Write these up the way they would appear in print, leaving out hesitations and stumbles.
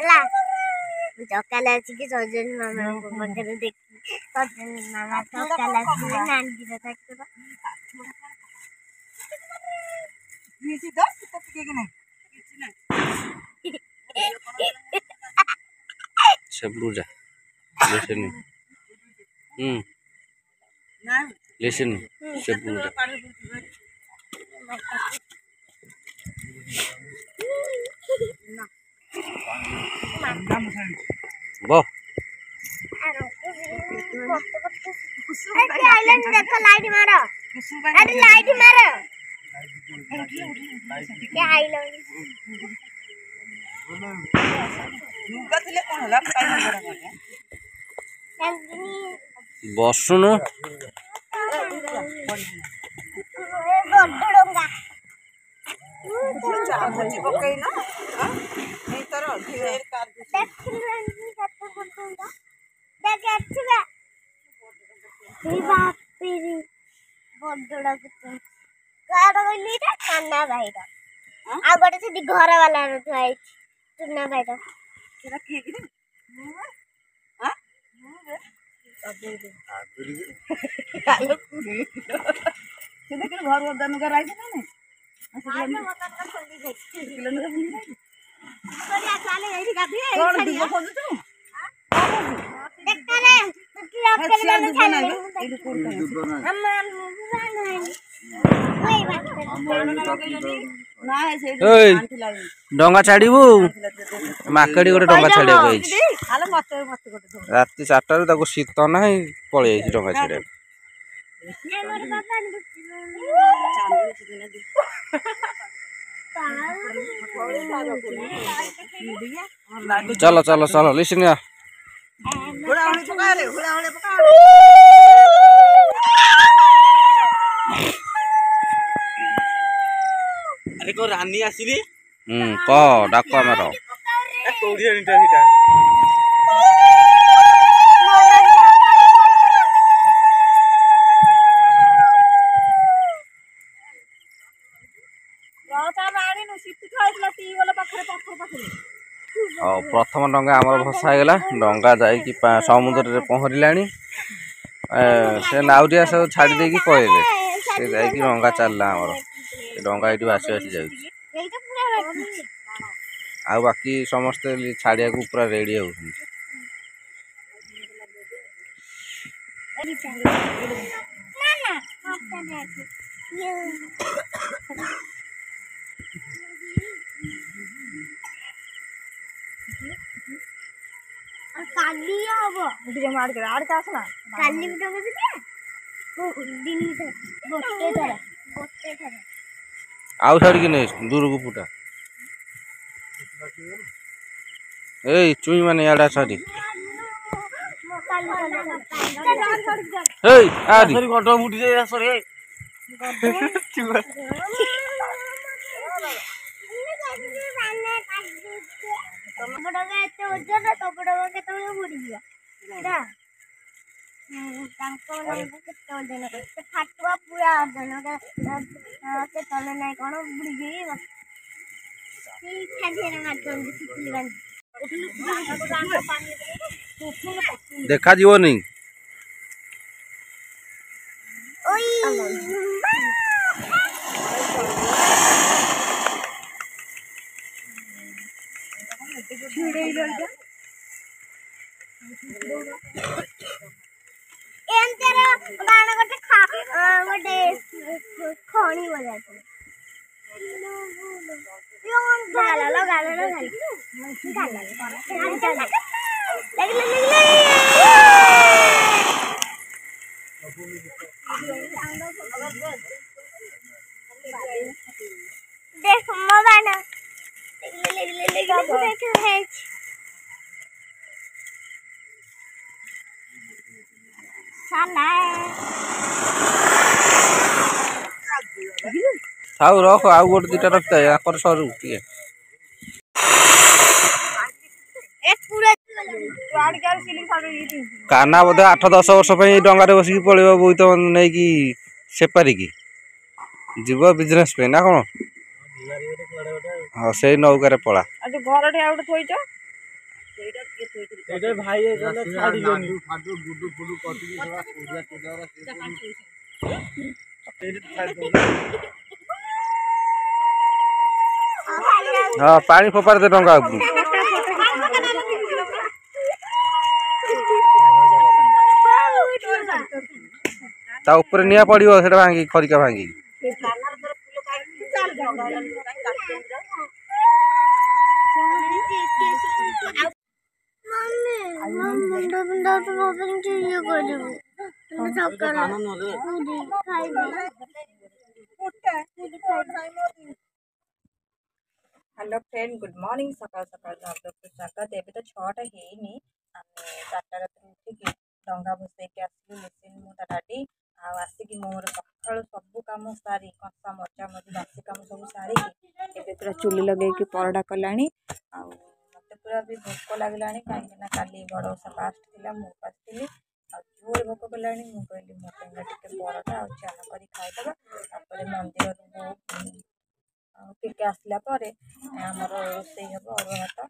ହେଲା ସକାଳେ ଆସିକି ସଜନ ମାମାଙ୍କ ପାଖରେ ଦେଖି ସଜନ ମାମା ସକାଳେ ଆସିଲେ ନାଣ୍ଡିର ତାକୁ Sebruja, listen, listen, sebruja. Boh. Island देखो लाइट मारो अरे लाइट मारो क्या आइलैंड नुगाथिले कोन होला टाइम बड़ा बसुनु गड्डडोंगा चाबुची पकई ना नहीं तर ढेर कार देख अच्छा हे बाप रे गड्डडा कुछ कार गली ता कान्ना भाईरा आ गोटे से घर वाला न थाई चुन्ना भाईरा केरा के कि हां आलो कुड़ी से देख घर वर्धन कर आई ना नहीं आज मकान का खोली गई किलो न बुनी नहीं कोरिया चाले एही गाधी कौन दिगो खोज तू देख करे कि आप के लिए ना ए कोन हम वही बात ना है से डंगा छाड़बू माकड़ी गोटे डंगा छाड़िया आलो मत गोटे राति 4टाରୁ ताको शीत नाही पळे आइछि डंगा छाड़िया हमर बाबा चलो चलो चलो लिसन या हुड़ाहुड़ी पका रे हुड़ाहुड़ी पका अरे को रानी आसीली क डाको हमरो ए कोडिया निटा हिटा गाता मारी नु सिटी खाइला टी वाला पाखरे पाखरे प्रथम डंगा आमर भसा गला डंगा जाई समुद्र रे पहरिलाणी से नाउरिया सब छाड़ी दे की पळेले से जाई की डंगा चलला हमर डंगा इटी आसी आसी जाई आ बाकी समस्त छाड़िया को पूरा रेडी हो काली हबो वीडियो मार के आड़ का आसना काली वीडियो में दे दिन में बोटे धर आउ छाड़ी के नहीं दूर को फुटा ए चुई माने याडा छाड़ी ए आरी सरी गडो मुटी दे सरी ए तबडगा एते ओजन तबडगा केते बुडी गया एटा तांको नंबर केते ओजन से फाटुआ पूरा ओजन के तले नाही कोन बुडी गई ठीक खाजे ना मारतन सिकली बन देखा जीवो नहीं ओई एंतेरा बाण गोटे गोटे खणी बजा गाला गाला देख मोबाइल थाउ रख आउ गोटे दुटा रखता है आकर सरू किए काना बोधे 8-10 वर्ष डंगारे बसिक पड़े बोईत नहीं कि सेपारी की जीव बिजनेस पे ना कौन हाँ से नौकार पड़ा घर हाँ पानी फोपाड़ दे डंगा ता ऊपर निया पड़ो से भांगी खरिका भांगी हेलो फ्रेंड गुड मॉर्निंग सकाल सकाल स्वागत एवं तो 6टा ହେଇନି ଆମେ 4ଟା ରାତିରେ ଉଠିକି ଡଙ୍ଗା ଭସେଇକି ଆସିଲୁ ମିଶିନି ମୁଁ ତା ଡାଡି ଆଉ ଆସିକି ମୋର ସକାଳୁ ସବୁ କାମ ସାରି କଂସା ମଜା ମଜି ବାସି କାମ ସବୁ ସାରିକି ଏବେ ପୁରା ଚୁଲି ଲଗେଇକି ପରଟା କଲାଣି ଆଉ ମୋତେ ପୁରା ବି ଭୋକ ଲାଗିଲାଣି କାହିଁକି ନା କାଲି ବଡ଼ ଓଷା ଫାଷ୍ଟ ଥିଲା ମୁଁ ଆସିଥିଲି ଆଉ ଜୋରେ ଭୋକ କଲାଣି ମୁଁ କହିଲି ମୋ ପାଇଁ ଟିକେ ପରଟା ଆଉ ଚାହା କରି ଖାଇଦେବା ତାପରେ ମନ୍ଦିରରୁ ଟିକେ ଆସିଲା ପରେ ଆମର ରୋଷେଇ ହେବ ଅରୁଆ ଭାତ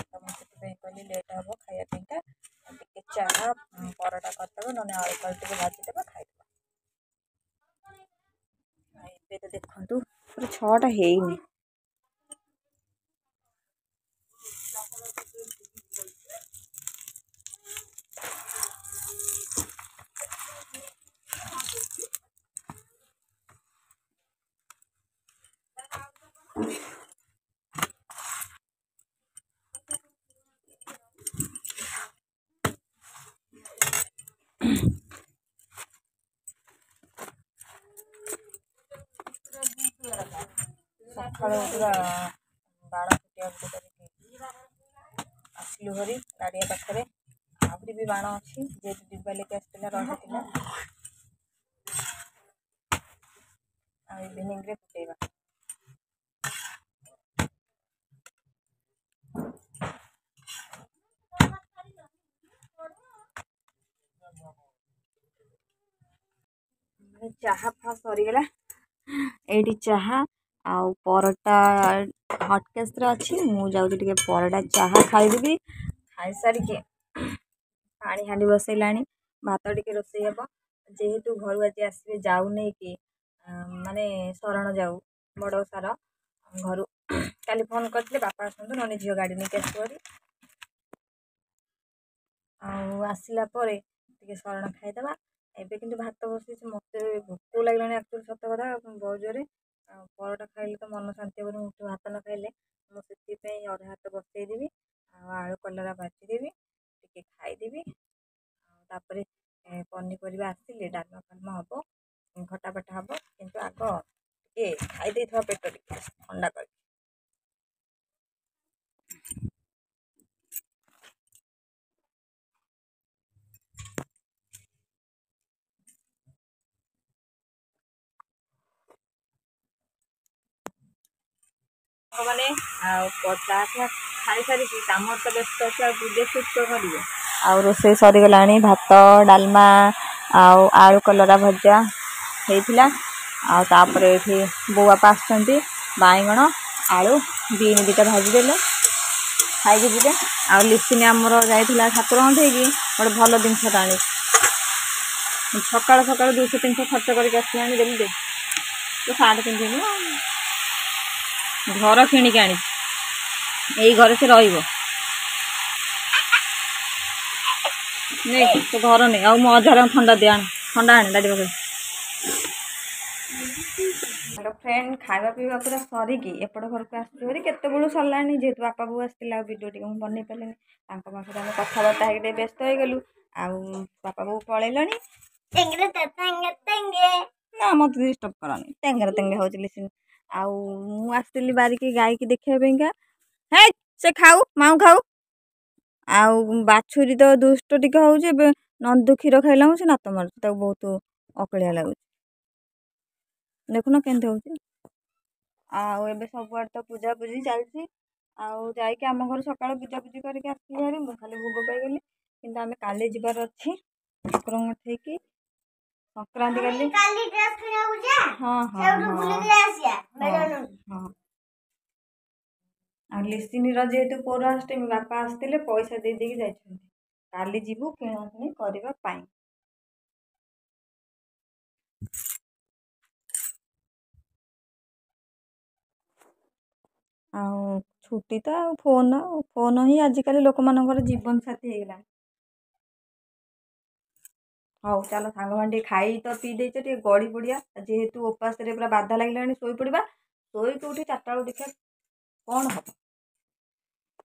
ତ ମୁଁ ସେଥିପାଇଁ କହିଲି ଲେଟ୍ ହେବ ଖାଇବା ପାଇଁକା ଟିକେ ଚାହା ପରଟା କରିଦେବା ନହେଲେ ଆଳୁ ଫାଳୁ ଟିକେ ଭାଜିଦେବା ଖାଇଦେବା। ଏବେ ତ ଦେଖନ୍ତୁ ପୁରା 6ଟା ହେଇନି। ସକାଳୁ ପୁରା ବାଣ ଫୁଟିଆ କରିକି ଆସିଲୁ ହରି ଗାଡ଼ିଆ ପାଖରେ ଆହୁରି ବି ବାଣ ଅଛି ଯେହେତୁ ଦିବାଲିକି ଆସିଥିଲା ରହିଥିଲା ଆଉ ଇଭିନିଂରେ ଫୁଟେଇବା। ଚାହା ଫା ସରିଗଲା ଏଇଠି ଚାହା ଆଉ ପରଟା ହଟକେସରେ ଅଛି ମୁଁ ଯାଉଛି ଟିକେ ପରଟା ଚାହା ଖାଇଦେବି ଖାଇସାରିକି ପାଣି ହାଣ୍ଡି ବସେଇଲାଣି ଭାତ ଟିକେ ରୋଷେଇ ହେବ ଯେହେତୁ ଘରୁ ଆଜି ଆସିବେ ଯାଉ ନେଇକି ମାନେ ଶରଣ ଯାଉ ବଡ଼ ଓଷାର ଘରୁ କାଲି ଫୋନ୍ କରିଥିଲେ ବାପା ଆସନ୍ତୁ ନହେଲେ ଝିଅ ଗାଡ଼ି ନେଇକି ଆସିବ ଆଉ ଆସିଲା ପରେ ଟିକେ ଶରଣ ଖାଇଦେବା ଏବେ କିନ୍ତୁ ଭାତ ବସେଇଛି ମୋତେ ଭୋକ ଲାଗିଲାଣି ଆକ୍ଚୁଆଲି ସତ କଥା ବହୁତ ଜୋରେ ଆଉ ପରଟା ଖାଇଲେ ତ ମନ ଶାନ୍ତି ହେବନି ମୁଁ ଭାତ ନ ଖାଇଲେ ମୁଁ ସେଥିପାଇଁ ଅଧା ଭାତ ବସେଇଦେବି ଆଉ ଆଳୁ କଲରା ଭାଜିଦେବି ଟିକେ ଖାଇଦେବି ଆଉ ତାପରେ ପନିପରିବା ଆସିଲେ ଡାଲମା ଫାଲମା ହେବ ଖଟା ଫଟା ହେବ କିନ୍ତୁ ଆଗ ଟିକେ ଖାଇ ଦେଇଥିବା ପେଟ ଟିକେ ଥଣ୍ଡା କରି ମାନେ ଆଉ ଚାହା ଖାଇସାରିକି କାମର ତ ବ୍ୟସ୍ତ ଅଛି ଆଉ ପୂଜା ସୁସ୍ଥ କରିବେ ଆଉ ରୋଷେଇ ସରିଗଲାଣି ଭାତ ଡାଲମା ଆଉ ଆଳୁ କଲରା ଭଜା ହେଇଥିଲା ଆଉ ତାପରେ ଏଠି ବୋଉ ବାପା ଆସୁଛନ୍ତି ବାଇଗଣ ଆଳୁ ବିନ୍ ଦୁଇଟା ଭାଜିଦେଲେ ଖାଇକି ଯିବେ ଆଉ ଲିସିନି ଆମର ଯାଇଥିଲା ଠାକୁରଙ୍କ ହେଇକି ଗୋଟେ ଭଲ ଜିନିଷଟା ଆଣି ସକାଳୁ ସକାଳୁ 200-300 ଖର୍ଚ୍ଚ କରିକି ଆସିଲାଣି ଦେଲି ଦେ ତ ସାର୍ଟ ପିନ୍ଧିବୁ ଘର କିଣିକି ଆଣିଛି ଏଇ ଘରେ ସେ ରହିବ ନେଇ ତ ଘର ନେଇ ଆଉ ମୋ ଅଧାରେ ଥଣ୍ଡା ଦିଆ ଥଣ୍ଡା ଆଣେ ଦାଦି ପାଖରେ। ହ୍ୟାଲୋ ଫ୍ରେଣ୍ଡ ଖାଇବା ପିଇବା ପୁରା ସରିକି ଏପଟ ଘରକୁ ଆସିଛୁ ଭାରି କେତେବେଳୁ ସରିଲାଣି ଯେହେତୁ ବାପା ବୋଉ ଆସିଥିଲା ଆଉ ଭିଡ଼ିଓ ଟିକେ ମୁଁ ବନେଇ ପାରିଲିନି ତାଙ୍କ ପାଖରେ ଆମେ କଥାବାର୍ତ୍ତା ହେଇକି ଟିକେ ବ୍ୟସ୍ତ ହେଇଗଲୁ ଆଉ ବାପା ବୋଉ ପଳେଇଲାଣି ନା ମୋତେ ଡିଷ୍ଟର୍ବ କରନି ଟେଙ୍ଗରେ ଟେଙ୍ଗେ ହେଉଛି ଲିସିନି ଆଉ ମୁଁ ଆସିଥିଲି ବାରିକି ଗାଈକି ଦେଖିବା ପାଇଁକା ହେ ସେ ଖାଉ ମାଉ ଖାଉ ଆଉ ବାଛୁରୀ ତ ଦୁଷ୍ଟ ଟିକେ ହେଉଛି ଏବେ ନନ୍ଦୁ କ୍ଷୀର ଖାଇଲା ସେ ନାତ ମାରୁଛି ତାକୁ ବହୁତ ଅକଳିଆ ଲାଗୁଛି ଦେଖୁନ କେମିତି ହେଉଛି ଆଉ ଏବେ ସବୁଆଡ଼େ ତ ପୂଜାପୂଜି ଚାଲିଛି ଆଉ ଯାଇକି ଆମ ଘର ସକାଳୁ ପୂଜାପୂଜି କରିକି ଆସିଲି ଭାରି ମୁଁ ଖାଲି ଭୋଗ ପାଇଗଲି କିନ୍ତୁ ଆମେ କାଲି ଯିବାର ଅଛି ଠାକୁରଙ୍କ ଠେଇକି ସଂକ୍ରାନ୍ତି କାଲି ହଁ ହଁ ହଁ ହଁ ଆଉ ଲିସିନିର ଯେହେତୁ ପୌରାଷ୍ଟମୀ ବାପା ଆସିଥିଲେ ପଇସା ଦେଇ ଦେଇକି ଯାଇଛନ୍ତି। କାଲି ଯିବୁ କିଣାକିଣି କରିବା ପାଇଁ। ଆଉ ଛୁଟି ତ ଆଉ ଫୋନ ହିଁ ଆଜିକାଲି ଲୋକମାନଙ୍କର ଜୀବନ ସାଥୀ ହେଇଗଲାଣି। ହଉ ଚାଲ ସାଙ୍ଗମାନେ ଟିକେ ଖାଇ ତ ପିଇ ଦେଇଛ, ଟିକେ ଗଡ଼ି ପଡ଼ିଆ। ଯେହେତୁ ଉପାସରେ ପୁରା ବାଧା ଲାଗିଲାଣି ଶୋଇପଡ଼ିବା। ଶୋଇକି ଉଠି 4ଟା ବେଳକୁ ଦେଖିବା କ'ଣ ହବ।